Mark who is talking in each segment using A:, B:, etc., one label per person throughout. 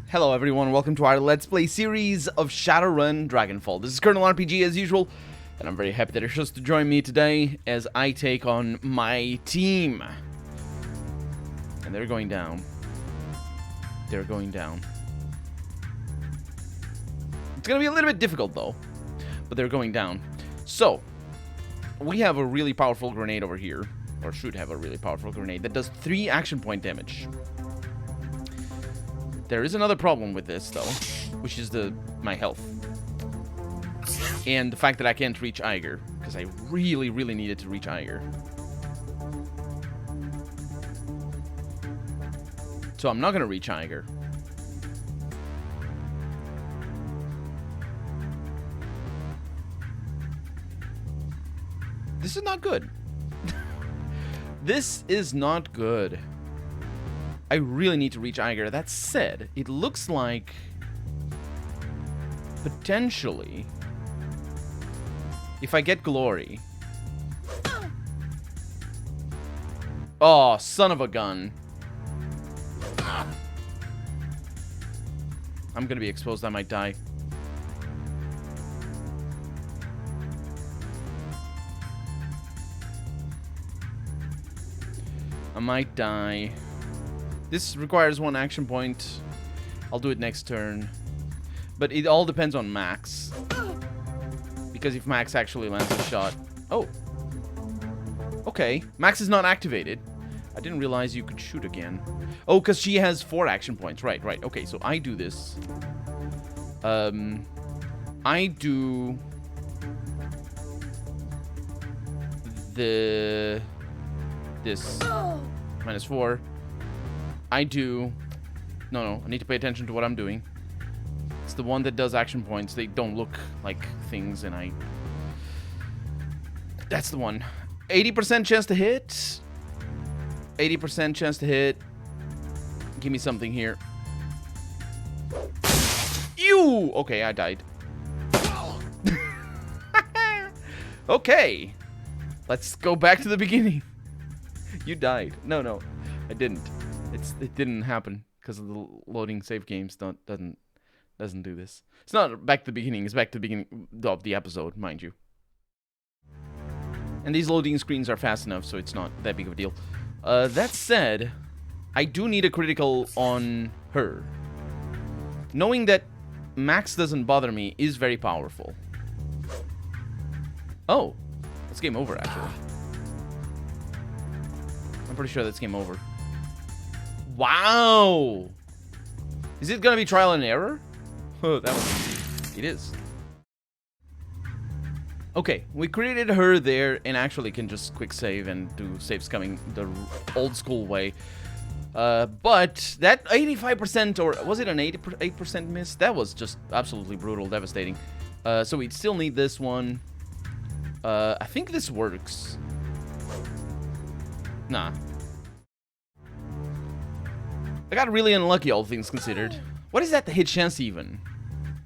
A: Hello everyone, welcome to our Let's Play series of Shadowrun Dragonfall. This is Colonel RPG as usual, and I'm very happy that you're chose to join me today as I take on my team. And they're going down. They're going down. It's gonna be a little bit difficult though, but they're going down. So, we have a really powerful grenade over here, or should have a really powerful grenade that does 3 action point damage. There is another problem with this, though, which is my health. And the fact that I can't reach Iger, because I really, really needed to reach Iger. So I'm not going to reach Iger. This is not good. This is not good. I really need to reach Iger. That said, it looks like potentially if I get glory. Oh, son of a gun. I'm gonna be exposed. I might die. I might die. This requires 1 action point. I'll do it next turn. But it all depends on Max. Because if Max actually lands a shot... Oh. Okay. Max is not activated. I didn't realize you could shoot again. Oh, because she has 4 action points. Right, right. Okay, so I do this. I do... This. -4. I do... No, I need to pay attention to what I'm doing. It's the one that does action points. They don't look like things, and I... That's the one. 80% chance to hit. 80% chance to hit. Give me something here. Ew! Okay, I died. Okay. Let's go back to the beginning. You died. No, I didn't. It didn't happen because of the loading save games doesn't do this. It's not back to the beginning. It's back to the beginning of the episode, mind you. And these loading screens are fast enough, so it's not that big of a deal. That said, I do need a critical on her. Knowing that Max doesn't bother me is very powerful. Oh, that's game over actually. I'm pretty sure that's game over. Wow! Is it gonna be trial and error? Oh, that was... It is. Okay, we created her there and actually can just quick save and do saves coming the old school way. But that 85%, or was it an 88% miss? That was just absolutely brutal, devastating. So we'd still need this one. I think this works. Nah. I got really unlucky, all things considered. What is that hit chance even?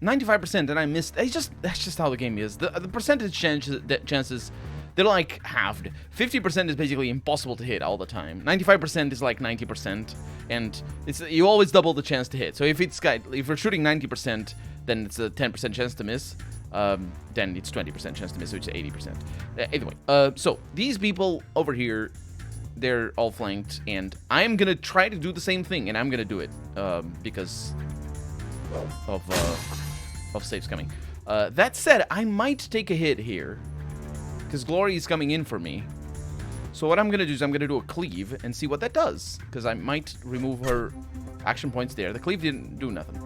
A: 95%, and I missed. That's just how the game is. The percentage chances, they're like halved. 50% is basically impossible to hit all the time. 95% is like 90%, and you always double the chance to hit. So if we're shooting 90%, then it's a 10% chance to miss. Then it's 20% chance to miss, so it's 80%. Anyway, so these people over here, they're all flanked, and I'm gonna try to do the same thing, and I'm gonna do it because of saves coming. That said, I might take a hit here because Glory is coming in for me. So what I'm gonna do is I'm gonna do a cleave and see what that does, because I might remove her action points there. The cleave didn't do nothing.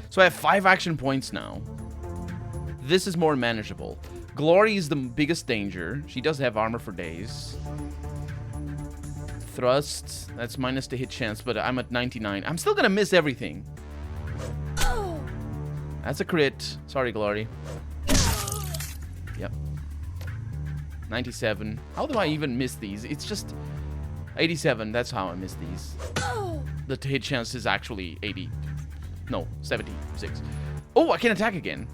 A: So I have 5 action points now. This is more manageable. Glory is the biggest danger. She does have armor for days. Thrust, that's minus the hit chance, but I'm at 99. I'm still gonna miss everything. That's a crit. Sorry, Glory. Yep. 97. How do I even miss these? It's just 87. That's how I miss these. The hit chance is actually 80. No, 76. Oh, I can attack again.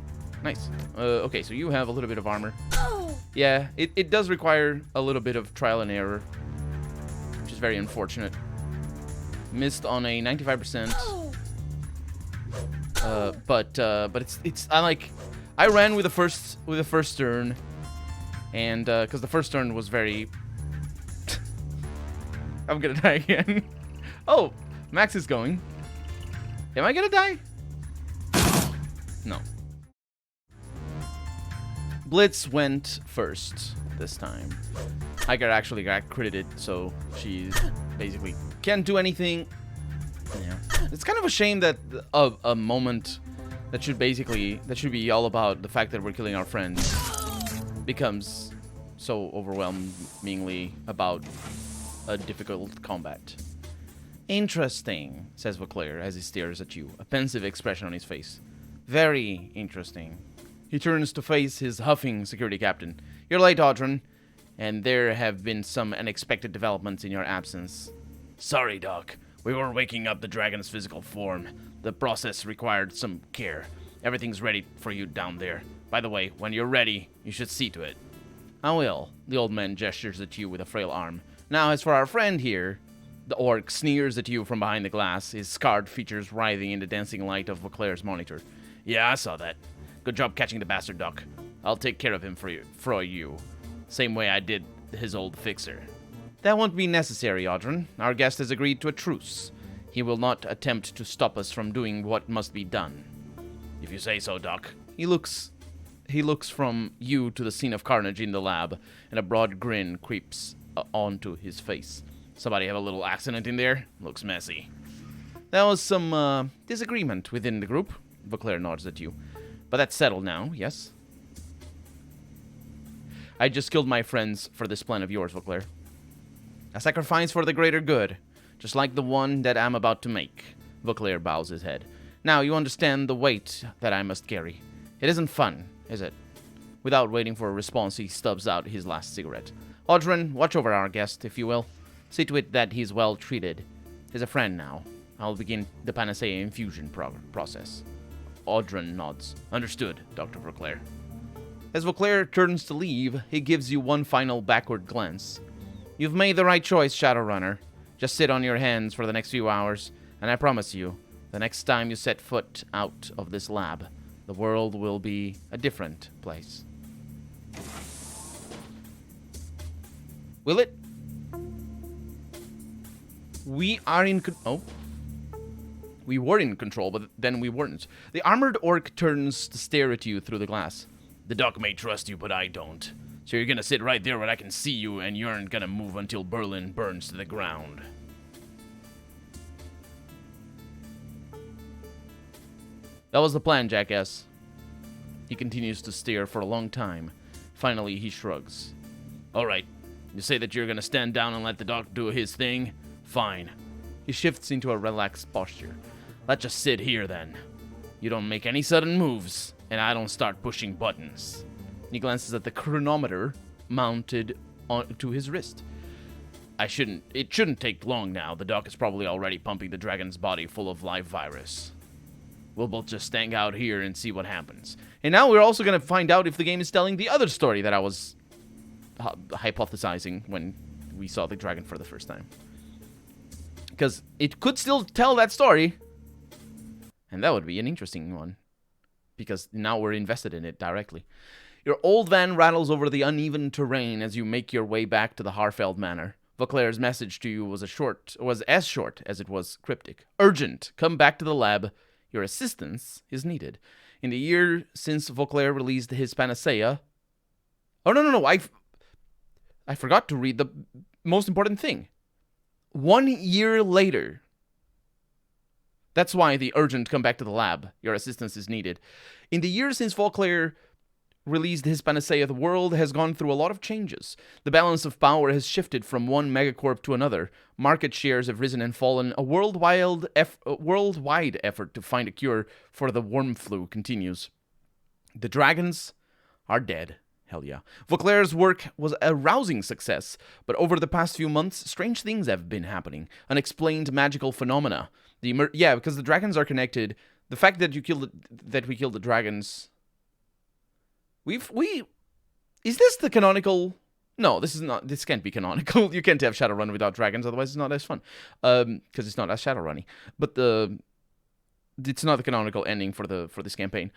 A: Nice. Okay, so you have a little bit of armor. Yeah, it does require a little bit of trial and error, which is very unfortunate. Missed on a 95%. But I ran with the first turn, and because the first turn was very. I'm gonna die again. Oh, Max is going. Am I gonna die? No. Blitz went first this time. Hiker actually got credited, so she basically can't do anything. Yeah. It's kind of a shame that a moment that should be all about the fact that we're killing our friends becomes so overwhelmingly about a difficult combat. Interesting, says Vauclair as he stares at you, a pensive expression on his face. Very interesting. He turns to face his huffing security captain. You're late, Audron, and there have been some unexpected developments in your absence. Sorry, Doc. We were waking up the dragon's physical form. The process required some care. Everything's ready for you down there. By the way, when you're ready, you should see to it. I will. The old man gestures at you with a frail arm. Now, as for our friend here, the orc sneers at you from behind the glass, his scarred features writhing in the dancing light of Vauclair's monitor. Yeah, I saw that. Good job catching the bastard, Doc. I'll take care of him for you. Same way I did his old fixer. That won't be necessary, Audron. Our guest has agreed to a truce. He will not attempt to stop us from doing what must be done. If you say so, Doc. He looks from you to the scene of carnage in the lab, and a broad grin creeps onto his face. Somebody have a little accident in there? Looks messy. There was some disagreement within the group. Vauclair nods at you. But that's settled now, yes? I just killed my friends for this plan of yours, Vauclair. A sacrifice for the greater good, just like the one that I'm about to make. Vauclair bows his head. Now you understand the weight that I must carry. It isn't fun, is it? Without waiting for a response, he stubs out his last cigarette. Audron, watch over our guest, if you will. See to it that he's well treated. He's a friend now. I'll begin the panacea infusion process. Audron nods. Understood, Dr. Vauclair. As Vauclair turns to leave, he gives you one final backward glance. You've made the right choice, Shadowrunner. Just sit on your hands for the next few hours, and I promise you, the next time you set foot out of this lab, the world will be a different place. Will it? We are in We were in control, but then we weren't. The armored orc turns to stare at you through the glass. The doc may trust you, but I don't. So you're gonna sit right there where I can see you, and you aren't gonna move until Berlin burns to the ground. That was the plan, jackass. He continues to stare for a long time. Finally, he shrugs. Alright, you say that you're gonna stand down and let the doc do his thing? Fine. He shifts into a relaxed posture. Let's just sit here then. You don't make any sudden moves, and I don't start pushing buttons. He glances at the chronometer mounted onto his wrist. It shouldn't take long now. The doc is probably already pumping the dragon's body full of live virus. We'll both just stand out here and see what happens. And now we're also going to find out if the game is telling the other story that I was hypothesizing when we saw the dragon for the first time. Because it could still tell that story. And that would be an interesting one. Because now we're invested in it directly. Your old van rattles over the uneven terrain as you make your way back to the Harfeld Manor. Vauclair's message to you was as short as it was cryptic. Urgent! Come back to the lab. Your assistance is needed. In the year since Vauclair released his panacea... Oh, no. I forgot to read the most important thing. 1 year later. That's why the urgent come back to the lab. Your assistance is needed. In the year since Vauclair released his panacea, the world has gone through a lot of changes. The balance of power has shifted from one megacorp to another. Market shares have risen and fallen. A worldwide effort to find a cure for the worm flu continues. The dragons are dead. Hell yeah. Vauclair's work was a rousing success, but over the past few months, strange things have been happening. Unexplained magical phenomena. Because the dragons are connected. The fact that we killed the dragons... Is this the canonical No, this is not. This can't be canonical. You can't have Shadowrun without dragons, otherwise it's not as fun. Because it's not as Shadowrunny. But it's not the canonical ending for this campaign.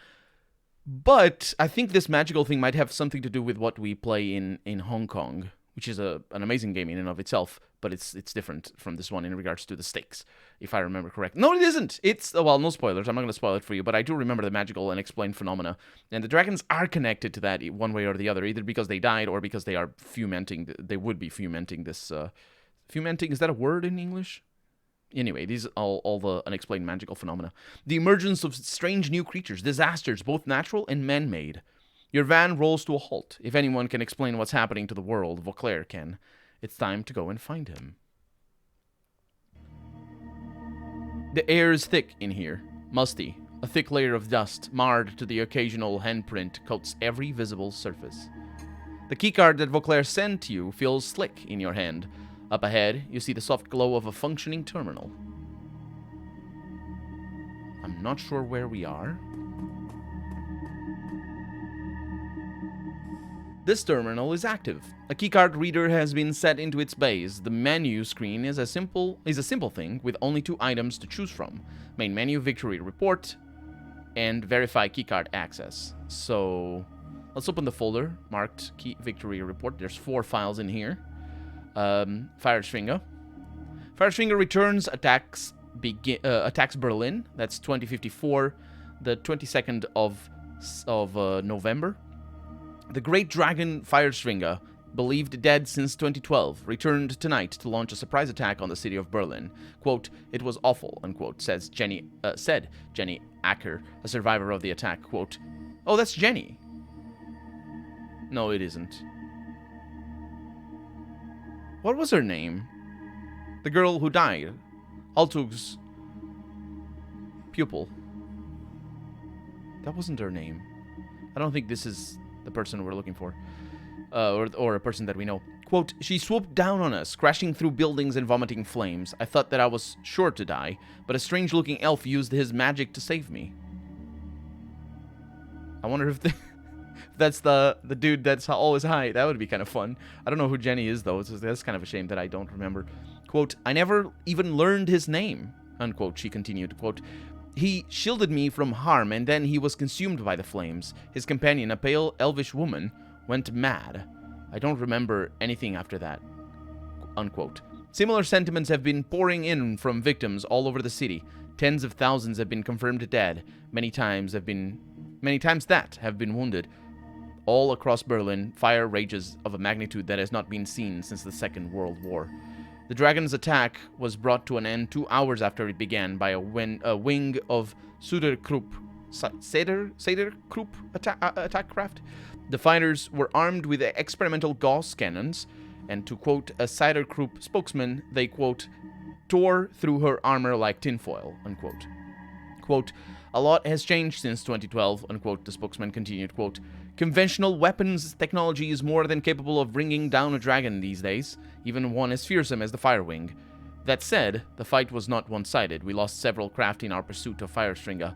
A: But I think this magical thing might have something to do with what we play in Hong Kong, which is an amazing game in and of itself, but it's different from this one in regards to the stakes, if I remember correct. No, it isn't. It's, well, no spoilers. I'm not going to spoil it for you, but I do remember the magical and explained phenomena. And the dragons are connected to that one way or the other, either because they died or because they are fomenting. They would be fomenting this. Fomenting, is that a word in English? Anyway, these are all the unexplained magical phenomena. The emergence of strange new creatures, disasters, both natural and man-made. Your van rolls to a halt. If anyone can explain what's happening to the world, Vauclair can. It's time to go and find him. The air is thick in here, musty. A thick layer of dust, marred to the occasional handprint, coats every visible surface. The keycard that Vauclair sent to you feels slick in your hand. Up ahead, you see the soft glow of a functioning terminal. I'm not sure where we are. This terminal is active. A keycard reader has been set into its base. The menu screen is a simple thing with only 2 items to choose from. Main menu, victory report, and verify keycard access. So let's open the folder marked key victory report. There's 4 files in here. Firestringer. Firestringer returns attacks Berlin. That's 2054, the 22nd of November. The Great Dragon Firestringer, believed dead since 2012, returned tonight to launch a surprise attack on the city of Berlin. Quote, "It was awful," unquote, said Jenny Acker, a survivor of the attack. Quote, "Oh, that's Jenny." No, it isn't. What was her name? The girl who died. Altug's pupil. That wasn't her name. I don't think this is the person we're looking for. Or a person that we know. Quote, "She swooped down on us, crashing through buildings and vomiting flames. I thought that I was sure to die, but a strange-looking elf used his magic to save me." I wonder if that's the dude that's always high. That would be kind of fun. I don't know who Jenny is, though. That's kind of a shame that I don't remember. Quote, "I never even learned his name," unquote, she continued. Quote, "He shielded me from harm, and then he was consumed by the flames. His companion, a pale, elvish woman, went mad. I don't remember anything after that," unquote. Similar sentiments have been pouring in from victims all over the city. Tens of thousands have been confirmed dead. Many times that have been wounded. All across Berlin, fire rages of a magnitude that has not been seen since the Second World War. The dragon's attack was brought to an end 2 hours after it began by a wing of Sederkrupp attack craft. The fighters were armed with experimental Gauss cannons, and to quote a Sederkrupp spokesman, they, quote, "tore through her armor like tinfoil," unquote. Quote, "A lot has changed since 2012, unquote," the spokesman continued, quote, "Conventional weapons technology is more than capable of bringing down a dragon these days, even one as fearsome as the Firewing. That said, the fight was not one-sided. We lost several craft in our pursuit of Firestringer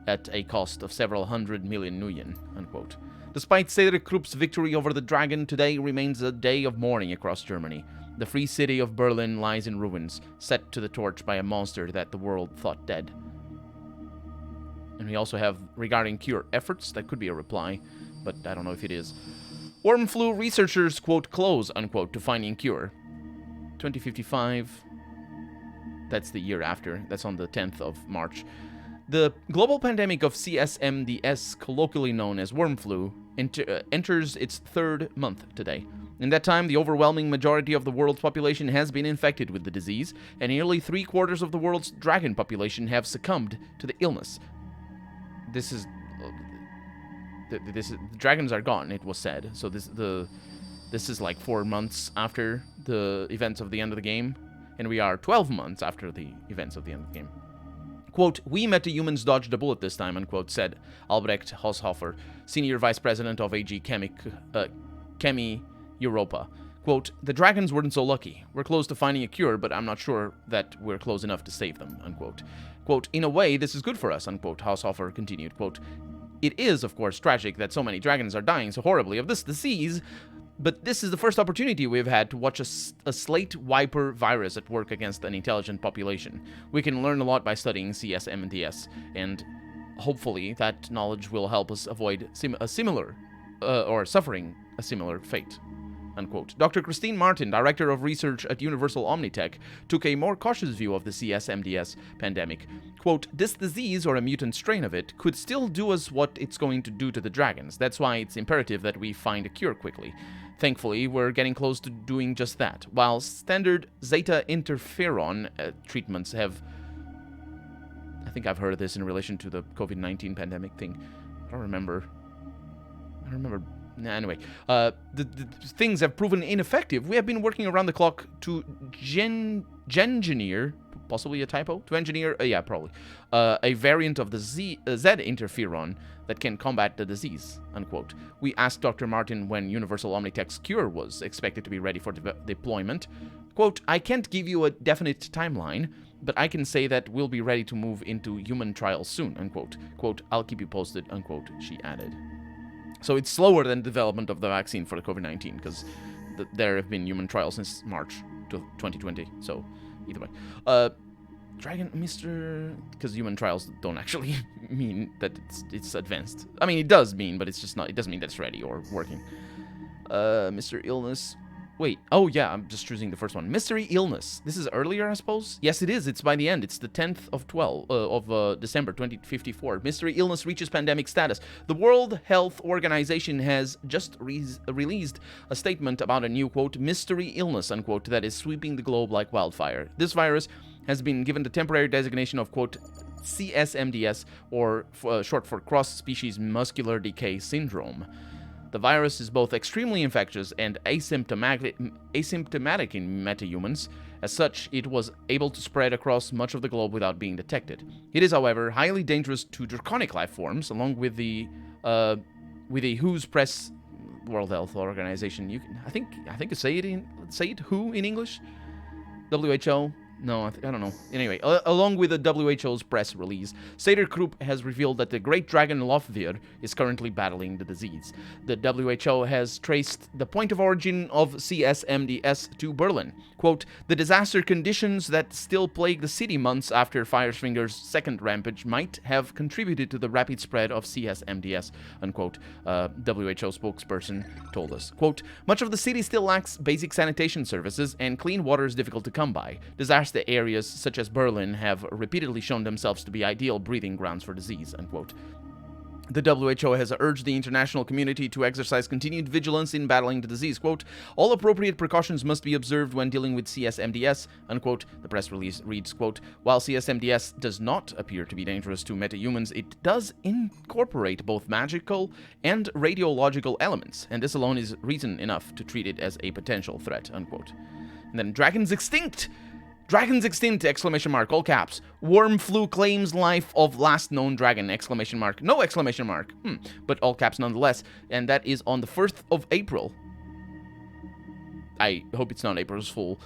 A: at a cost of several 100 million nuyen," unquote. Despite Sederkrupp's victory over the dragon, today remains a day of mourning across Germany. The free city of Berlin lies in ruins, set to the torch by a monster that the world thought dead. And we also have regarding cure efforts. That could be a reply, but I don't know if it is. Worm flu researchers, quote, "close," unquote, to finding cure. 2055. That's the year after. That's on the 10th of March. The global pandemic of CSMDS, colloquially known as worm flu, enters its 3rd month today. In that time, the overwhelming majority of the world's population has been infected with the disease, and nearly 3/4 of the world's dragon population have succumbed to the illness. The dragons are gone, it was said. So this is like 4 months after the events of the end of the game, and we are 12 months after the events of the end of the game. Quote, "We MetaHumans dodged a bullet this time," unquote, said Albrecht Haushofer, senior vice president of AG Chemi Europa. Quote, "The dragons weren't so lucky. We're close to finding a cure, but I'm not sure that we're close enough to save them," unquote. Quote, "In a way, this is good for us," unquote, Haushofer continued. Quote, "It is, of course, tragic that so many dragons are dying so horribly of this disease, But this is the first opportunity we've had to watch a slate wiper virus at work against an intelligent population. We can learn a lot by studying CSMDS, and hopefully that knowledge will help us avoid suffering a similar fate. Unquote. Dr. Christine Martin, Director of Research at Universal Omnitech, took a more cautious view of the CSMDS pandemic. Quote, this disease, or a mutant strain of it, could still do us what it's going to do to the dragons. That's why it's imperative that we find a cure quickly. Thankfully, we're getting close to doing just that. While standard zeta interferon treatments have... I think I've heard of this in relation to the COVID-19 pandemic thing. I don't remember. Anyway, the things have proven ineffective. We have been working around the clock to engineer, possibly a typo, to engineer, a variant of the Z interferon that can combat the disease, unquote. We asked Dr. Martin when Universal Omnitech's cure was expected to be ready for deployment. Quote, I can't give you a definite timeline, but I can say that we'll be ready to move into human trials soon, unquote. Quote, I'll keep you posted, unquote, she added. So it's slower than development of the vaccine for the COVID-19, because there have been human trials since March 2020. So either way, because human trials don't actually mean that it's advanced. I mean, it does mean, but it's just not. It doesn't mean that it's ready or working. Mr. Illness. Wait. Oh yeah, I'm just choosing the first one. Mystery Illness. This is earlier, I suppose. Yes, it is. It's by the end. It's the 10th of December 2054. Mystery Illness reaches pandemic status. The World Health Organization has just released a statement about a new, quote, mystery illness, unquote, that is sweeping the globe like wildfire. This virus has been given the temporary designation of, quote, CSMDS, or short for cross-species muscular decay syndrome. The virus is both extremely infectious and asymptomatic in metahumans. As such, it was able to spread across much of the globe without being detected. It is, however, highly dangerous to draconic life forms, along with the WHO's press World Health Organization. I think you say it WHO in English. WHO. No, I don't know. Anyway, along with the WHO's press release, Sader Krupp has revealed that the great dragon Lofvir is currently battling the disease. The WHO has traced the point of origin of CSMDS to Berlin. Quote, the disaster conditions that still plague the city months after Firefinger's second rampage might have contributed to the rapid spread of CSMDS, unquote, WHO spokesperson told us. Quote, much of the city still lacks basic sanitation services, and clean water is difficult to come by. Disaster areas such as Berlin have repeatedly shown themselves to be ideal breeding grounds for disease, unquote. The WHO has urged the international community to exercise continued vigilance in battling the disease. Quote, all appropriate precautions must be observed when dealing with CSMDS, unquote. The press release reads, quote, while CSMDS does not appear to be dangerous to metahumans, it does incorporate both magical and radiological elements, and this alone is reason enough to treat it as a potential threat, unquote. And then dragons extinct! Dragons extinct! Exclamation mark, all caps. Worm flu claims life of last known dragon! Exclamation mark. No exclamation mark. But all caps nonetheless. And that is on the 1st of April. I hope it's not April's Fool.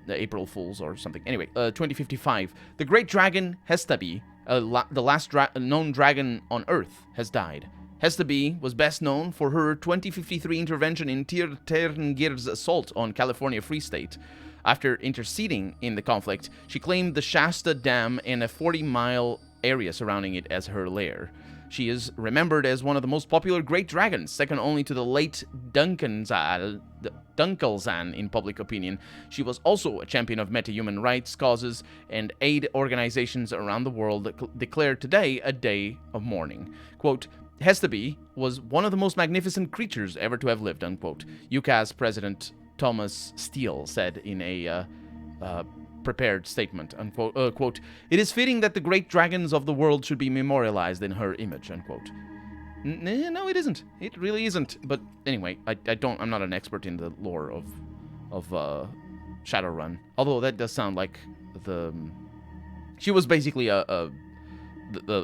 A: April Fools or something. Anyway, 2055. The great dragon Hestaby, the last known dragon on Earth, has died. Hestaby was best known for her 2053 intervention in Tir Terngir's assault on California Free State. After interceding in the conflict, she claimed the Shasta Dam and a 40-mile area surrounding it as her lair. She is remembered as one of the most popular great dragons, second only to the late Dunkelzan in public opinion. She was also a champion of MetaHuman Rights causes and aid organizations around the world that declared today a day of mourning. Quote, Hestaby was one of the most magnificent creatures ever to have lived, unquote. UCAS President Thomas Steele said in a prepared statement, unquote, quote, it is fitting that the great dragons of the world should be memorialized in her image, unquote. No, it isn't. It really isn't. But anyway, I'm not an expert in the lore of Shadowrun. Although that does sound like she was basically a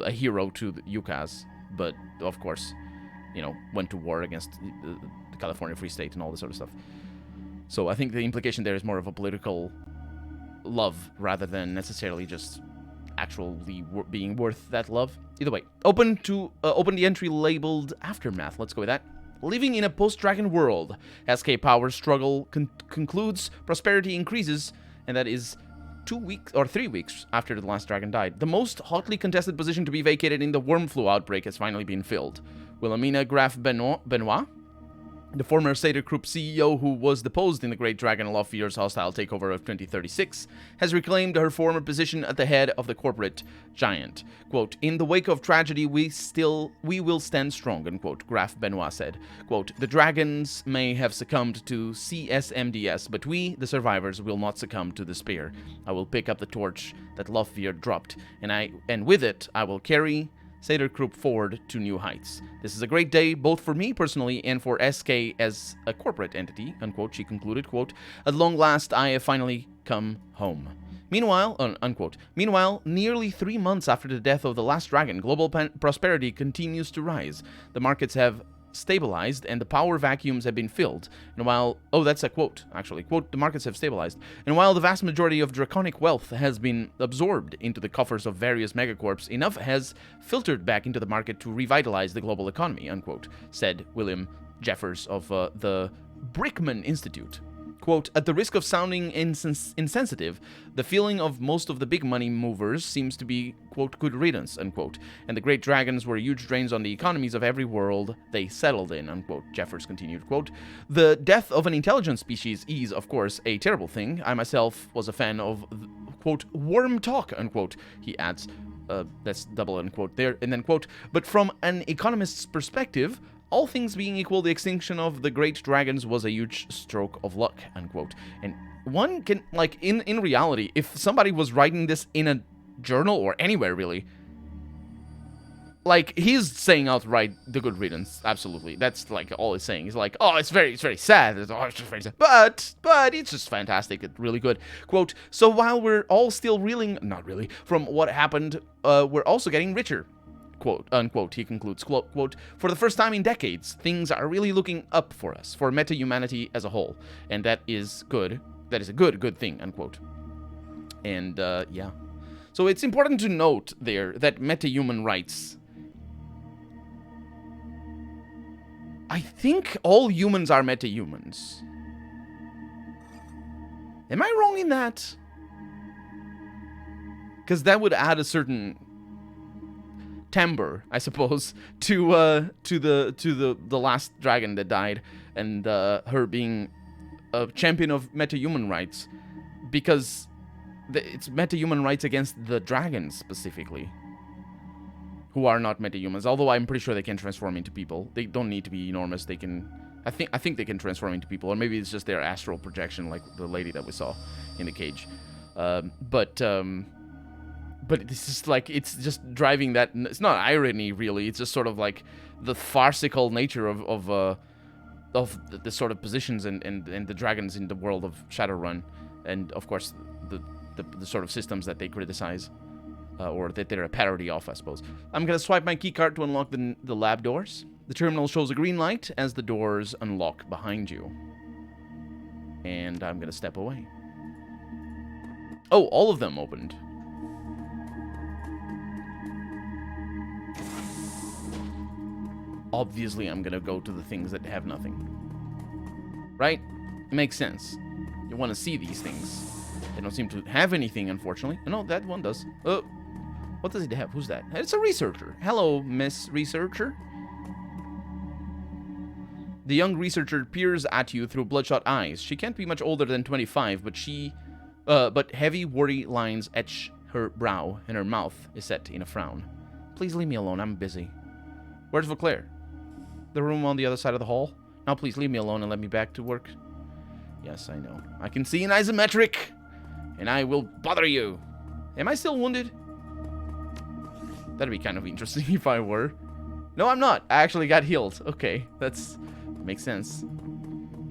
A: hero to the UCAS, but of course, went to war against the California Free State and all this sort of stuff. So I think the implication there is more of a political love rather than necessarily just actually being worth that love. Either way, open the entry labeled Aftermath. Let's go with that. living in a post-Dragon world. SK power struggle concludes, prosperity increases, and that is 2 weeks or 3 weeks after the last dragon died. The most hotly contested position to be vacated in the worm flu outbreak has finally been filled. Wilhelmina Graf Benoit, the former Seder Group CEO who was deposed in the Great Dragon Lofvier's hostile takeover of 2036, has reclaimed her former position at the head of the corporate giant. Quote, "In the wake of tragedy, we will stand strong," unquote, Graf Benoit said. Quote, "The dragons may have succumbed to CSMDS, but we, the survivors, will not succumb to despair. I will pick up the torch that Lofvier dropped, and with it, I will carry Seder Group forward to new heights. This is a great day, both for me personally and for SK as a corporate entity," unquote, she concluded, quote, "At long last, I have finally come home." Meanwhile, unquote, "Meanwhile, nearly 3 months after the death of the last dragon, global prosperity continues to rise. The markets have stabilized and the power vacuums have been filled. And while, oh, that's a quote, actually, quote, "The markets have stabilized. And while the vast majority of draconic wealth has been absorbed into the coffers of various megacorps, enough has filtered back into the market to revitalize the global economy," unquote, said William Jeffers of the Brickman Institute. Quote, "At the risk of sounding insensitive, the feeling of most of the big money movers seems to be, quote, good riddance," unquote, "and the great dragons were huge drains on the economies of every world they settled in," unquote, Jeffers continued, quote, "The death of an intelligent species is, of course, a terrible thing. I myself was a fan of, quote, worm talk," unquote, he adds, that's double unquote there, and then, quote, "But from an economist's perspective, all things being equal, the extinction of the great dragons was a huge stroke of luck," unquote. And one can, like, in reality, if somebody was writing this in a journal or anywhere, really, like, he's saying outright the good riddance, absolutely. That's, like, all he's saying. He's like, oh, it's very sad. It's just very sad. But it's just fantastic. It's really good. Quote, "So while we're all still reeling, not really, from what happened, we're also getting richer," quote, unquote, he concludes, quote, "For the first time in decades, things are really looking up for us, for meta-humanity as a whole, and that is good. That is a good thing," unquote. And, yeah. So it's important to note there that MetaHuman Rights, I think all humans are metahumans. Am I wrong in that? Because that would add a certain timbre, I suppose, to the last dragon that died, and her being a champion of metahuman rights, because it's metahuman rights against the dragons specifically, who are not metahumans. Although I'm pretty sure they can transform into people. They don't need to be enormous. They can, I think they can transform into people, or maybe it's just their astral projection, like the lady that we saw in the cage. But it's just like, it's just driving that, it's not irony really, it's just sort of like the farcical nature of the sort of positions and the dragons in the world of Shadowrun, and of course the sort of systems that they criticize, or that they're a parody of, I suppose. I'm gonna swipe my keycard to unlock the lab doors. The terminal shows a green light as the doors unlock behind you. And I'm gonna step away. Oh, all of them opened. Obviously, I'm gonna go to the things that have nothing. Right? It makes sense. You want to see these things. They don't seem to have anything, unfortunately. No, that one does. Oh, what does it have? Who's that? It's a researcher. Hello, Miss Researcher. The young researcher peers at you through bloodshot eyes. She can't be much older than 25, but heavy worry lines etch her brow, and her mouth is set in a frown. Please leave me alone. I'm busy. Where's Vauclair? The room on the other side of the hall? Now please leave me alone and let me back to work. Yes, I know. I can see an isometric, and I will bother you. Am I still wounded? That'd be kind of interesting if I were. No, I'm not. I actually got healed. Okay, that makes sense.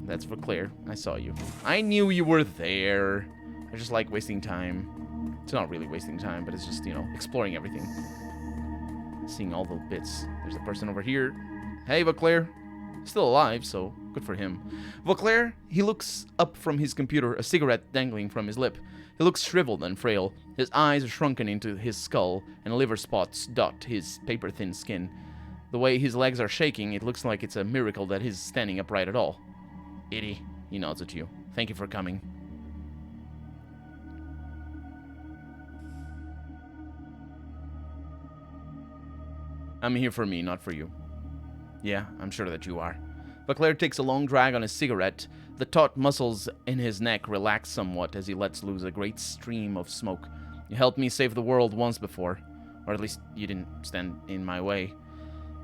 A: That's Vauclair. I saw you. I knew you were there. I just like wasting time. It's not really wasting time, but it's just, you know, exploring everything. Seeing all the bits. There's a person over here. Hey, Vauclair. Still alive, so good for him. Vauclair, he looks up from his computer, a cigarette dangling from his lip. He looks shriveled and frail. His eyes are shrunken into his skull, and liver spots dot his paper-thin skin. The way his legs are shaking, it looks like it's a miracle that he's standing upright at all. Edie, he nods at you. Thank you for coming. I'm here for me, not for you. Yeah, I'm sure that you are. Vauclair takes a long drag on his cigarette. The taut muscles in his neck relax somewhat as he lets loose a great stream of smoke. You helped me save the world once before. Or at least you didn't stand in my way.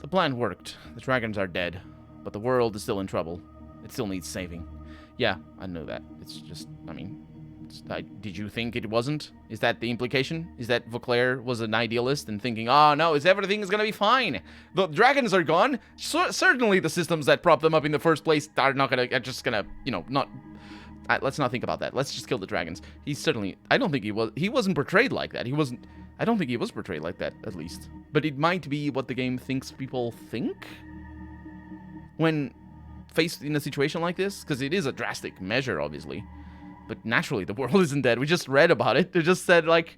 A: The plan worked. The dragons are dead. But the world is still in trouble. It still needs saving. Yeah, I know that. It's just, I mean... did you think it wasn't? Is that the implication? Is that Vauclair was an idealist and thinking, oh no, everything is gonna be fine. The dragons are gone. Certainly the systems that prop them up in the first place are not gonna, just gonna, you know, not... let's not think about that. Let's just kill the dragons. He's certainly... I don't think he wasn't portrayed like that. I don't think he was portrayed like that, at least. But it might be what the game thinks people think? When faced in a situation like this? Because it is a drastic measure, obviously. But naturally, the world isn't dead. We just read about it. They just said, like...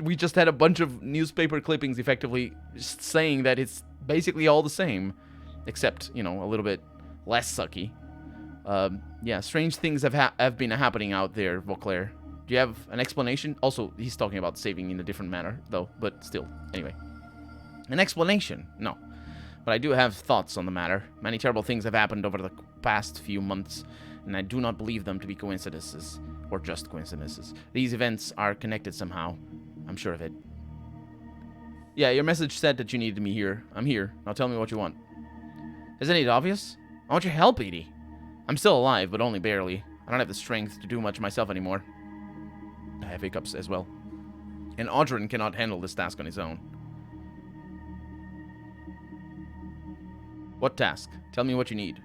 A: we just had a bunch of newspaper clippings effectively just saying that it's basically all the same. Except, you know, a little bit less sucky. Yeah, strange things have been happening out there, Vauclair. Do you have an explanation? Also, he's talking about saving in a different manner, though, but still. Anyway. An explanation? No. But I do have thoughts on the matter. Many terrible things have happened over the past few months, and I do not believe them to be coincidences, or just coincidences. These events are connected somehow. I'm sure of it. Yeah, your message said that you needed me here. I'm here. Now tell me what you want. Isn't it obvious? I want your help, Edie. I'm still alive, but only barely. I don't have the strength to do much myself anymore. I have hiccups as well. And Audrin cannot handle this task on his own. What task? Tell me what you need.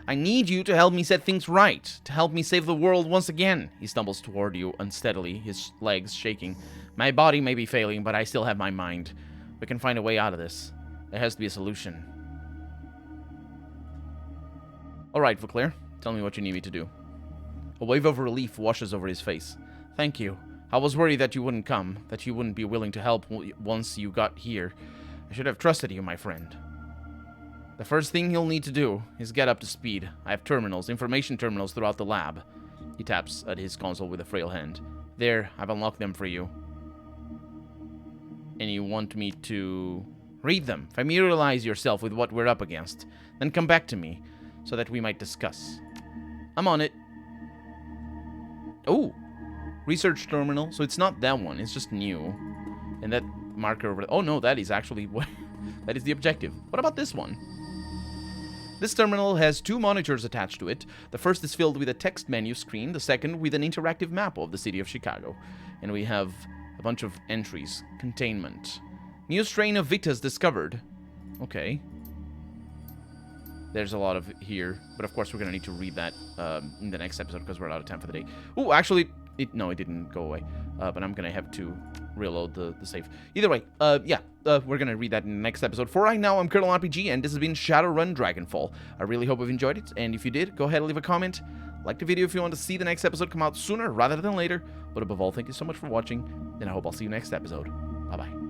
A: I need you to help me set things right, to help me save the world once again. He stumbles toward you unsteadily, his legs shaking. My body may be failing, but I still have my mind. We can find a way out of this. There has to be a solution. All right, Vauclair, tell me what you need me to do. A wave of relief washes over his face. Thank you. I was worried that you wouldn't come, that you wouldn't be willing to help once you got here. I should have trusted you, my friend. The first thing you'll need to do is get up to speed. I have terminals, information terminals throughout the lab. He taps at his console with a frail hand. There, I've unlocked them for you. And you want me to read them, familiarize yourself with what we're up against, then come back to me, so that we might discuss. I'm on it. Oh, research terminal. So it's not that one. It's just new. And that marker over... Oh, no, that is actually... that is the objective. What about this one? This terminal has 2 monitors attached to it. The first is filled with a text menu screen. The second with an interactive map of the city of Chicago. And we have a bunch of entries. Containment. New strain of Vitas discovered. Okay. There's a lot of here, but of course we're going to need to read that in the next episode because we're out of time for the day. Oh, actually, it didn't go away, but I'm going to have to reload the save. Either way, yeah, we're going to read that in the next episode. For right now, I'm Colonel RPG, and this has been Shadowrun Dragonfall. I really hope you've enjoyed it, and if you did, go ahead and leave a comment. Like the video if you want to see the next episode come out sooner rather than later. But above all, thank you so much for watching, and I hope I'll see you next episode. Bye-bye.